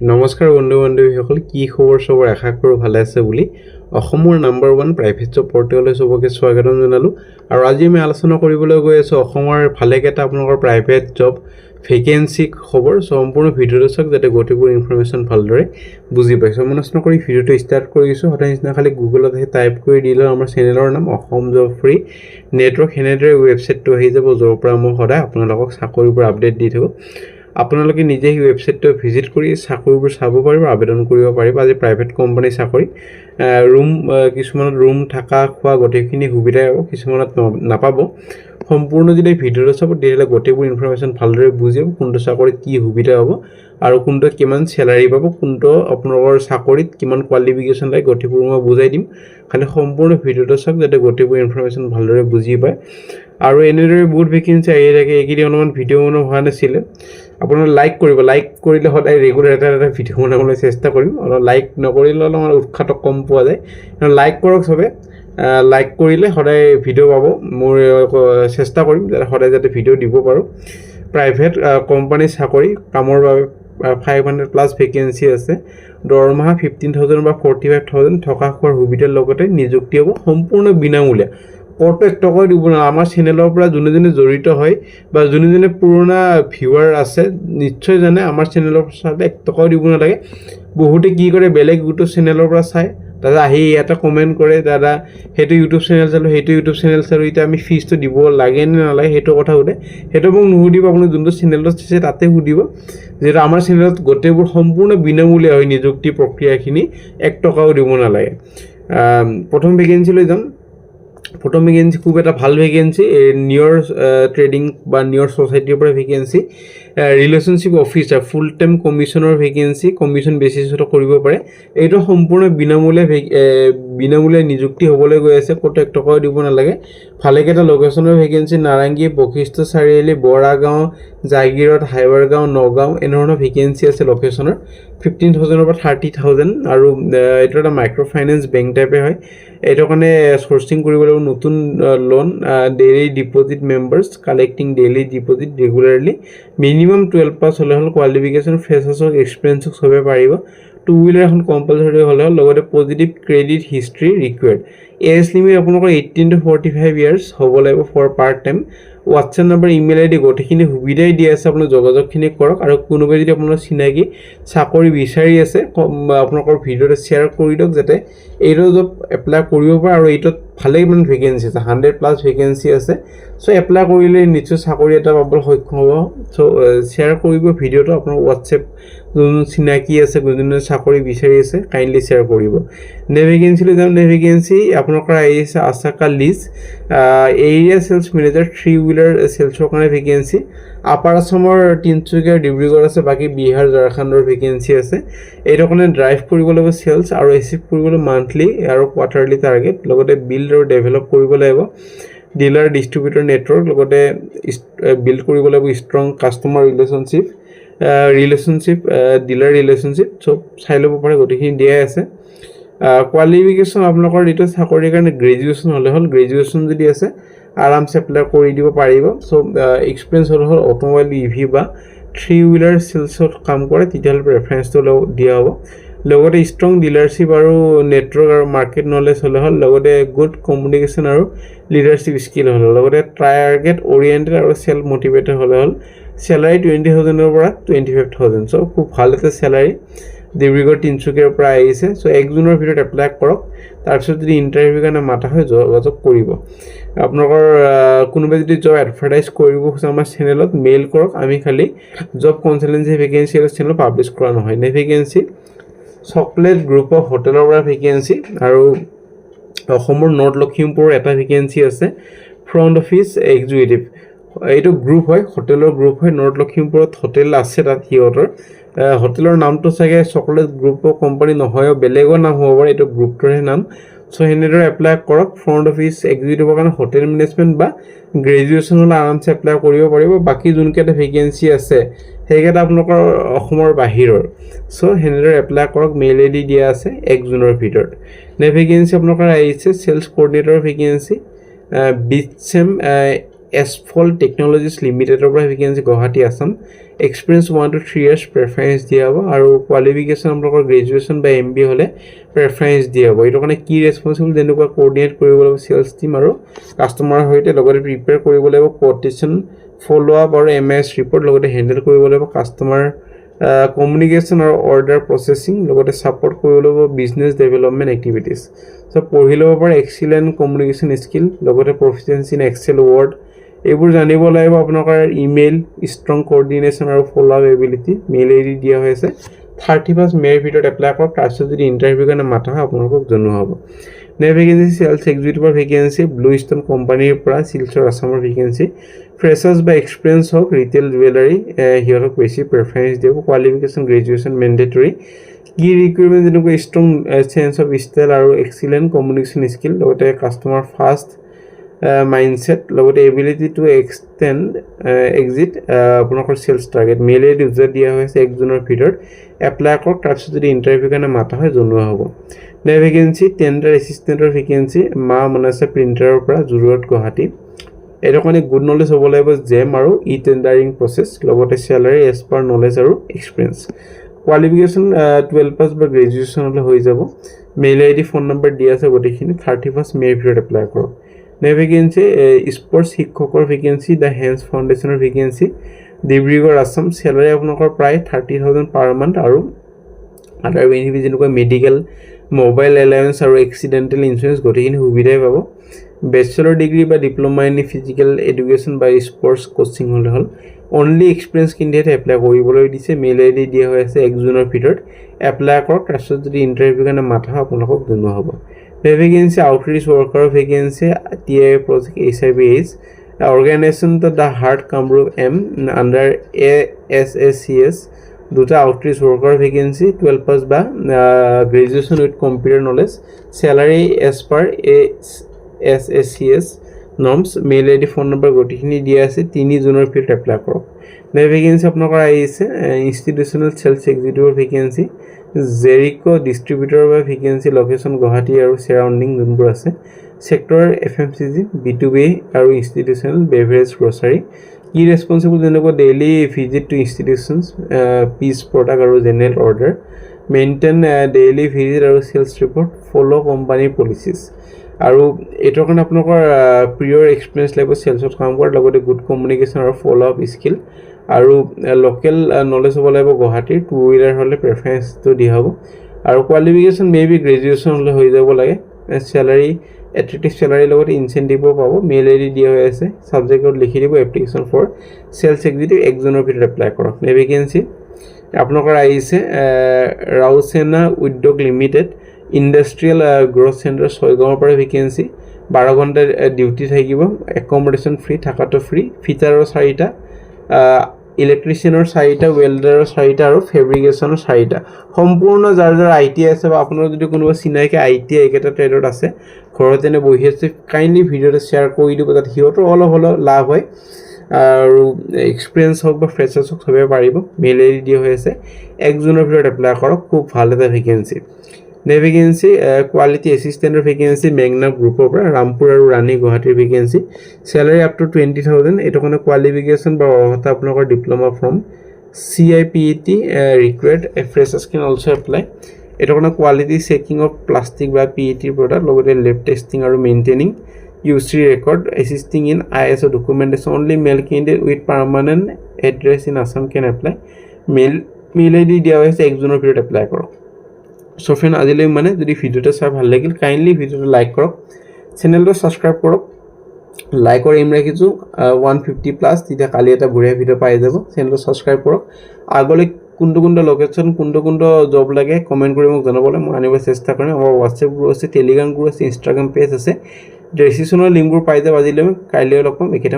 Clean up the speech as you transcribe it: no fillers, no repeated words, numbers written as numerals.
নমস্কাৰ বন্ধু বান্ধৱীসকল, কি খবৰ? সবৰ আশা কৰোঁ ভালে আছে বুলি। অসমৰ নাম্বাৰ 1 প্ৰাইভেট জব পৰ্টেললৈ সবকে স্বাগতম জনালোঁ। আৰু আজি আমি আলোচনা কৰিবলৈ গৈ আছোঁ অসমৰ ভালেকেইটা আপোনালোকৰ প্ৰাইভেট জব ভেকেঞ্চি খবৰ। সম্পূৰ্ণ ভিডিঅ'টো চাওক যাতে গোটেইবোৰ ইনফৰমেশ্যন ভালদৰে বুজি পাইছোঁ। মই নষ্ট কৰি ভিডিঅ'টো ষ্টাৰ্ট কৰিছোঁ। সদায় নিচিনা খালি গুগলত আহি টাইপ কৰি দিলে আমাৰ চেনেলৰ নাম অসম জব ফ্ৰী নেটৱৰ্ক, সেনেদৰে ৱেবছাইটটো আহি যাব, য'ৰ পৰা মই সদায় আপোনালোকক চাকৰিৰ পৰা আপডেট দি থাকোঁ। আপোনালোকে নিজে সেই ৱেবছাইটটো ভিজিট কৰি চাকৰিবোৰ চাব পাৰিব, আবেদন কৰিব পাৰিব। আজি প্ৰাইভেট কোম্পানী চাকৰি, কিছুমানত ৰুম থকা খোৱা গোটেইখিনি সুবিধাই হ'ব, কিছুমানত নাপাব। সম্পূৰ্ণ যদি ভিডিঅ'টো চাব তেতিয়াহ'লে গোটেইবোৰ ইনফৰমেশ্যন ভালদৰে বুজিব, কোনটো চাকৰিত কি সুবিধা হ'ব আৰু কোনটো কিমান চেলাৰী পাব, কোনটো আপোনালোকৰ চাকৰিত কিমান কোৱালিফিকেশ্যন লাগে, গোটেইবোৰ মই বুজাই দিম। খালি সম্পূৰ্ণ ভিডিঅ'টো চাওক যাতে গোটেইবোৰ ইনফৰমেশ্যন ভালদৰে বুজি পায়। আৰু এনেদৰে বহুত ভেকেঞ্চি আহি থাকে। এইকেইদিন অলপমান ভিডিঅ' বনোৱা হোৱা নাছিলে। আপোনালোকে লাইক কৰিব, লাইক কৰিলে সদায় ৰেগুলাৰ এটা ভিডিঅ' বনাবলৈ চেষ্টা কৰিম। অলপ লাইক নকৰিলে অলপমান উৎসাহটো কম পোৱা যায়। লাইক কৰক চবে, লাইক কৰিলে সদায় ভিডিঅ' পাব। মোৰ চেষ্টা কৰিম যাতে সদায় যাতে ভিডিঅ' দিব পাৰোঁ। প্ৰাইভেট কোম্পানী চাকৰি কামৰ বাবে 500+ ভেকেঞ্চি আছে। দৰমহা 15,000 বা 45,000, থকা খোৱাৰ সুবিধাৰ লগতে নিযুক্তি হ'ব সম্পূৰ্ণ বিনামূলীয়া। ক'তো 1 টকাও দিব নালাগে। আমাৰ চেনেলৰ পৰা যোনে জড়িত হয় বা যোনে পুৰণা ভিউৱাৰ আছে নিশ্চয় জানে আমাৰ চেনেলৰ পৰা 1 টকাও দিব নালাগে। বহুতে কি কৰে, বেলেগ ইউটিউব চেনেলৰ পৰা চায়, দাদা আহি ইয়াতে কমেণ্ট কৰে, দাদা সেইটো ইউটিউব চেনেল চালোঁ, সেইটো ইউটিউব চেনেল চালোঁ, এতিয়া আমি ফিজটো দিব লাগে নে নালাগে সেইটো কথা সোধে। সেইটো মোক নুসুধিব, আপুনি যোনটো চেনেলত চাইছে তাতে সুধিব। যিহেতু আমাৰ চেনেলত গোটেইবোৰ সম্পূৰ্ণ বিনামূলীয়া হয়, নিযুক্তি প্ৰক্ৰিয়াখিনি 1 টকাও দিব নালাগে। প্ৰথম ভেকেঞ্চি লৈ যাম। প্ৰথম ভেকেঞ্চি খুব এটা ভাল ভেকেঞ্চি, নিয়ৰ ট্ৰেডিং বা নিয়ৰ ছ'চাইটিৰ পৰা vacancy. Relationship officer full time কমিশ্যনৰ ভেকেঞ্চি, কমিশ্যন বেচিছতো কৰিব পাৰে। এইটো সম্পূৰ্ণ বিনামূলীয়া নিযুক্তি হ'বলৈ গৈ আছে, ক'তো 1 টকাও দিব নালাগে। ভালেকেইটা লোকেশ্যনৰ ভেকেঞ্চি, নাৰেংগী, বশিষ্ঠ চাৰিআলি, বৰাগাঁও, জাগিৰোড, হাইৱাৰগাঁও, নগাঁও, এনেধৰণৰ ভেকেঞ্চি আছে লোকেশ্যনৰ। 15,000 পৰা 30,000। আৰু এইটো এটা মাইক্ৰ' ফাইনেন্স বেংক টাইপে হয়। এইটো কাৰণে চ'ৰ্চিং কৰিব লাগিব নতুন loan, daily deposit members, collecting daily deposit regularly, minimum 12 পাছ হ'লে হ'ল, কোৱালিফিকেশ্যন ফ্ৰেছাৰ্ছক এক্সপিৰিয়েঞ্চক চবে পাৰিব। 2 হুইলাৰ এখন কম্পালচৰি হ'লে হ'ল, লগতে positive credit history required. Age limit আপোনালোকৰ 18 to 45 ইয়াৰ্ছ হ'ব লাগিব for part time. WhatsApp number, email ID গোটেইখিনি সুবিধাই দিয়া আছে, আপোনাৰ যোগাযোগখিনি কৰক। আৰু কোনোবাই যদি আপোনাৰ চিনাকি চাকৰি বিচাৰি আছে, আপোনালোকৰ ভিডিঅ'টো শ্বেয়াৰ কৰি দিয়ক যাতে এইটো জব এপ্লাই কৰিব পাৰে। আৰু এইটোত ভালেই মানে ভেকেঞ্চি আছে, 100+ ভেকেঞ্চি আছে। চ' এপ্লাই কৰিলে নিশ্চয় চাকৰি এটা পাবলৈ সক্ষম হ'ব। চ' শ্বেয়াৰ কৰিব ভিডিঅ'টো, আপোনাৰ হোৱাটছএপ যোন চিনাকি আছে, যোনে চাকৰি বিচাৰি আছে, কাইণ্ডলি শ্বেয়াৰ কৰিব। ভেকেঞ্চিলৈ যাম। ভেকেঞ্চি আপোনালোকৰ আহিছে আশাকা লিজ, এৰিয়া চেলছ মেনেজাৰ 3 হুইলাৰ চেলছৰ কাৰণে ভেকেঞ্চি। আপাৰ আছামৰ তিনিচুকীয়া, ডিব্ৰুগড় আছে, বাকী বিহাৰ, ঝাৰখণ্ডৰ ভেকেঞ্চি আছে। এইটো কাৰণে ড্ৰাইভ কৰিব লাগিব চেলছ আৰু এচিভ কৰিবলৈ মান্থলি আৰু কোৱাৰ্টাৰলি টাৰ্গেট, লগতে বিল্ড আৰু ডেভেলপ কৰিব লাগিব ডিলাৰ ডিষ্ট্ৰিবিউটৰ নেটৱৰ্ক, লগতে বিল্ড কৰিব লাগিব strong customer relationship, dealer relationship, চব চাই ল'ব পাৰে, গোটেইখিনি দিয়াই আছে। কোৱালিফিকেশ্যন আপোনালোকৰ এইটো চাকৰিৰ কাৰণে গ্ৰেজুৱেশ্যন হ'লে হ'ল। গ্ৰেজুৱেশ্যন যদি আছে আৰামছে এপ্লাই কৰি দিব পাৰিব। চ' এক্সপিৰিয়েঞ্চ হ'লে হ'ল অট'মোবাইল, EV বা 3 হুইলাৰ চেলছত কাম কৰে, তেতিয়াহ'লে প্ৰেফাৰেঞ্চটো দিয়া হ'ব। লগতে ষ্ট্ৰং ডিলাৰশ্বিপ আৰু নেটৱৰ্ক আৰু মাৰ্কেট নলেজ হ'লে হ'ল, লগতে গুড কমিউনিকেশ্যন আৰু লিডাৰশ্বিপ স্কিল হ'লে হ'ল, লগতে টাৰ্গেট অৰিয়েণ্টেড আৰু চেল্ফ মটিভেটেড হ'লে হ'ল। চেলাৰী 20,000 পৰা 25,000। চ' খুব ভাল এটা চেলাৰী। ডিব্ৰুগড়, তিনিচুকীয়াৰ পৰা আহিছে। চ' 1 জুনৰ ভিতৰত এপ্লাই কৰক। তাৰপিছত যদি ইণ্টাৰভিউৰ কাৰণে মাতা হয় যোগাযোগ কৰিব। আপোনালোকৰ কোনোবাই যদি জব এডভাৰটাইজ কৰিব খোজে আমাৰ চেনেলত মেইল কৰক। আমি খালি জব কনচালটেঞ্চি ভেকেঞ্চি চেনেলত পাব্লিছ কৰা নহয়। ভেকেঞ্চি চকলেট গ্ৰুপ অফ হোটেলৰ পৰা ভেকেঞ্চি। আৰু অসমৰ নৰ্থ লখিমপুৰৰ এটা ভেকেঞ্চি আছে, ফ্ৰণ্ট অফিচ এক্সিকিউটিভ। এইটো গ্ৰুপ হয়, হোটেলৰ গ্ৰুপ হয়। নৰ্থ লখিমপুৰত হোটেল আছে, তাত সিহঁতৰ হোটেলৰ নামটো চাগে চকলেট গ্ৰুপ অফ কোম্পানী নহয়, বেলেগৰ নাম হ'ব পাৰে, এইটো গ্ৰুপটোৰহে নাম। চ' সেনেদৰে এপ্লাই কৰক। ফ্ৰণ্ট অফিচ এক্সিকিউটিভৰ কাৰণে হোটেল মেনেজমেণ্ট বা গ্ৰেজুৱেশ্যন হ'লে আৰামছে এপ্লাই কৰিব পাৰিব। বাকী যোনকেইটা ভেকেঞ্চি আছে সেইকেইটা আপোনালোকৰ অসমৰ বাহিৰৰ। চ' সেনেদৰে এপ্লাই কৰক। মেইল ID দিয়া আছে 1 জুনৰ ভিতৰত। ভেকেঞ্চি আপোনালোকৰ আহিছে sales coordinator vacancy, Bitchem asphalt technologies লিমিটেডৰ পৰা vacancy, Guwahati, Assam. Experience 1 to 3 years preference দিয়া হ'ব আৰু কোৱালিফিকেশ্যন আপোনালোকৰ গ্ৰেজুৱেশ্যন বা MBA হ'লে প্ৰেফাৰেঞ্চ দিয়া হ'ব এইটো কাৰণে কি ৰেছপন্সিবল যেনেকুৱা কোঅৰ্ডিনেট কৰিব লাগিব সেলছ টিম আৰু কাষ্টমাৰৰ সৈতে লগতে প্ৰিপেয়াৰ কৰিব লাগিব কোটেশ্যন ফলো আপ আৰু MS ৰিপৰ্ট লগতে হেণ্ডেল কৰিব লাগিব কাষ্টমাৰ কমিউনিকেশ্যন আৰু অৰ্ডাৰ প্ৰচেছিং লগতে ছাপৰ্ট কৰিব লাগিব বিজনেছ ডেভেলপমেণ্ট এক্টিভিটিজ সো পঢ়ি ল'ব পাৰে এক্সিলেণ্ট কমিউনিকেশ্যন স্কিল লগতে প্ৰফিচিয়েঞ্চি ইন এক্সেল ৱৰ্ড এইবোৰ জানিব লাগিব আপোনালোকৰ ইমেইল ষ্ট্ৰং কোঅৰ্ডিনেশ্যন আৰু ফলো আপ এবিলিটি মেইল ID দিয়া হৈছে 31 মে'ৰ ভিতৰত এপ্লাই কৰক তাৰপিছত যদি ইণ্টাৰভিউ কাৰণে মাতা হয় আপোনালোকক জনোৱা হ'ব vacancy cells এক্সিকিউটিভৰ vacancy blue stone কোম্পানীৰ পৰা শিলচৰ আছামৰ ভেকেঞ্চি ফ্ৰেছাৰ্ছ বা এক্সপিৰিয়েঞ্চ হওক ৰিটেইল জুৱেলাৰী সিহঁতক বেছি প্ৰেফাৰেঞ্চ দিব কোৱালিফিকেশ্যন গ্ৰেজুৱেশ্যন মেণ্ডেটৰী কি ৰিকুৱাৰমেণ্ট যেনেকৈ ষ্ট্ৰং চেঞ্চ অফ ষ্টাইল আৰু এক্সিলেণ্ট কমিউনিকেশ্যন স্কিল লগতে কাষ্টমাৰ ফাষ্ট মাইণ্ডছেট লগতে এবিলিটি টু এক্সটেণ্ড এক্সিট আপোনালোকৰ সেলছ টাৰ্গেট মেইল ID উজাৰ দিয়া হৈছে 1 জুনৰ ভিতৰত এপ্লাই কৰক তাৰপিছত যদি ইণ্টাৰভিউ কাৰণে মাতা হয় জনোৱা হ'ব ভেকেঞ্চি টেণ্ডাৰ এছিষ্টেণ্টৰ ভেকেঞ্চি মা মনাছা প্ৰিণ্টাৰৰ পৰা জুৰুৱাট গুৱাহাটী এইটো কাৰণে গুড নলেজ হ'ব লাগিব জেম আৰু টেণ্ডাৰিং প্ৰচেছ লগতে চেলাৰী এজ পাৰ নলেজ আৰু এক্সপিৰিয়েঞ্চ কোৱালিফিকেশ্যন 12 পাছ বা গ্ৰেজুৱেশ্যন হ'লে হৈ যাব মেইল ID ফোন নম্বৰ দিয়া আছে গোটেইখিনি 31 মে'ৰ ভিতৰত এপ্লাই কৰক ভেকেঞ্চি স্পৰ্টছ শিক্ষকৰ ভেকেঞ্চি দ্য হেন্স ফাউণ্ডেশ্যনৰ ভেকেঞ্চি ডিব্ৰুগড় আছাম চেলাৰী আপোনালোকৰ প্ৰায় 30,000 পাৰ মান্থ আৰু আদাৰ বেনিফিট যেনেকৈ মেডিকেল মোবাইল এলায়েন্স আৰু এক্সিডেণ্টেল ইঞ্চুৰেঞ্চ গোটেইখিনি সুবিধাই পাব বেচেলৰ ডিগ্ৰী বা ডিপ্ল'মা ইন ফিজিকেল এডুকেশ্যন বা স্পৰ্টছ কোচিং হ'লে হ'ল অনলি এক্সপিৰিয়েঞ্চ কেণ্ডিডেট এপ্লাই কৰিবলৈ দিছে মেইল ID দিয়া হৈ আছে 1 জুনৰ ভিতৰত এপ্লাই কৰক তাৰপিছত যদি ইণ্টাৰভিউ কাৰণে মাতা হয় আপোনালোকক জনোৱা হ'ব vacancy outreach worker vacancy TIA project HIVH organisation the heart Kamrup M under ASACS দুটা আউটৰিচ ৱৰ্কাৰ ভেকেঞ্চি 12 পাছ বা graduation with computer knowledge salary as per ASACS norms mail ID phone number গোটেইখিনি দিয়া আছে 3 জুনৰ ভিতৰত এপ্লাই কৰক vacancy আপোনালোকৰ আহিছে ইনষ্টিটিউচনেল চেলছ এক্সিকিউটিভৰ ভেকেঞ্চি জেৰিকো ডিষ্ট্ৰিবিউটৰ বা ভেকেঞ্চি লোকেশ্যন গুৱাহাটী আৰু সাৰাউণ্ডিং যোনবোৰ আছে সেক্টৰ FMCG B2B আৰু institutional beverage grocery key responsible যেনেকৈ daily visit to institutions pitch product আৰু general order maintain daily visit আৰু সেলছ ৰিপৰ্ট ফলো কোম্পানীৰ পলিচিছ আৰু এইটোৰ কাৰণে আপোনালোকৰ প্ৰিয়ৰ এক্সপিৰিয়েঞ্চ লাগিব সেলছত কাম কৰাৰ লগতে গুড কমিউনিকেশ্যন আৰু ফলো আপ স্কিল আৰু লোকেল নলেজ হ'ব লাগিব গুৱাহাটীৰ 2 হুইলাৰ হ'লে প্ৰেফাৰেঞ্চটো দিয়া হ'ব আৰু কোৱালিফিকেশ্যন মেবি গ্ৰেজুৱেশ্যন হ'লে হৈ যাব লাগে চেলাৰী এট্ৰেক্টিভ চেলাৰীৰ লগতে ইনচেণ্টিভো পাব মেইল ID দিয়া হৈ আছে ছাবজেক্টত লিখি দিব এপ্লিকেশ্যন ফৰ সেলছ এক্সিকিউটিভ 1 জুনৰ ভিতৰত এপ্লাই কৰক ভেকেঞ্চি আপোনালোকৰ আহিছে ৰাউচেনা উদ্যোগ লিমিটেড ইণ্ডাষ্ট্ৰিয়েল গ্ৰথ চেণ্টাৰ 6 গাঁৱৰ পৰা ভেকেঞ্চি 12 ঘণ্টা ডিউটি থাকিব একমডেশ্যন ফ্ৰী থাকাটো ফ্ৰী ফিটাৰৰ 4টা ইলেক্ট্ৰিচিয়ানৰ 4টা ৱেল্ডাৰৰ 4টা আৰু ফেব্ৰিকেশ্যনৰ 4টা সম্পূৰ্ণ যাৰ ITI আছে বা আপোনাৰ যদি কোনোবা চিনাকি ITI একেটা ট্ৰেডত আছে ঘৰতে এনে বহি আছে কাইণ্ডলি ভিডিঅ'টো শ্বেয়াৰ কৰি দিব যাতে সিহঁতৰ অলপ হ'লেও লাভ হয় আৰু এক্সপিৰিয়েঞ্চ হওক বা ফ্ৰেছাৰ্ছ হওক চবে পাৰিব মেইল ID দিয়া হৈ আছে 1 জুনৰ ভিতৰত এপ্লাই কৰক খুব ভাল এটা vacancy vacancy quality এছিষ্টেণ্টৰ vacancy Magna গ্ৰুপৰ পৰা ৰামপুৰ আৰু ৰাণী গুৱাহাটীৰ ভেকেঞ্চি চেলাৰী আপ টু 20,000 এইটো কাৰণে কোৱালিফিকেশ্যন বা অৰ্হতা আপোনালোকৰ diploma from CIPET required freshers can also' apply এইটো কাৰণে কোৱালিটি চেকিং অফ প্লাষ্টিক বা PET প্ৰডাক্ট লগতে লেব টেষ্টিং আৰু maintaining UC record assisting in ISO documentation only male candidate with permanent address in Assam can apply mail ID দিয়া হৈছে 1 জুনৰ ভিতৰত apply কৰক সো ফ্ৰেণ্ড আজিলৈ মানে যদি ভিডিঅ'টো চাই ভাল লাগিল কাইণ্ডলি ভিডিঅ'টো লাইক কৰক চেনেলটো ছাবস্ক্ৰাইব কৰক লাইকৰ এম ৰাখিছোঁ 150 প্লাছ তেতিয়া কালি এটা বঢ়িয়া ভিডিঅ' পাই যাব চেনেলটো ছাবস্ক্ৰাইব কৰক আগলৈ কোনটো লোকেশ্যন কোনটো জব লাগে কমেণ্ট কৰি মোক জনাবলৈ মই আনিব চেষ্টা কৰিম আমাৰ হোৱাটছএপ গ্ৰুপ আছে টেলিগ্ৰাম গ্ৰুপ আছে ইনষ্টাগ্ৰাম পেজ আছে ডেছক্ৰিপশ্যনৰ লিংকবোৰ পাই যাব আজিলৈ কাইলৈ লগ পাম একেটা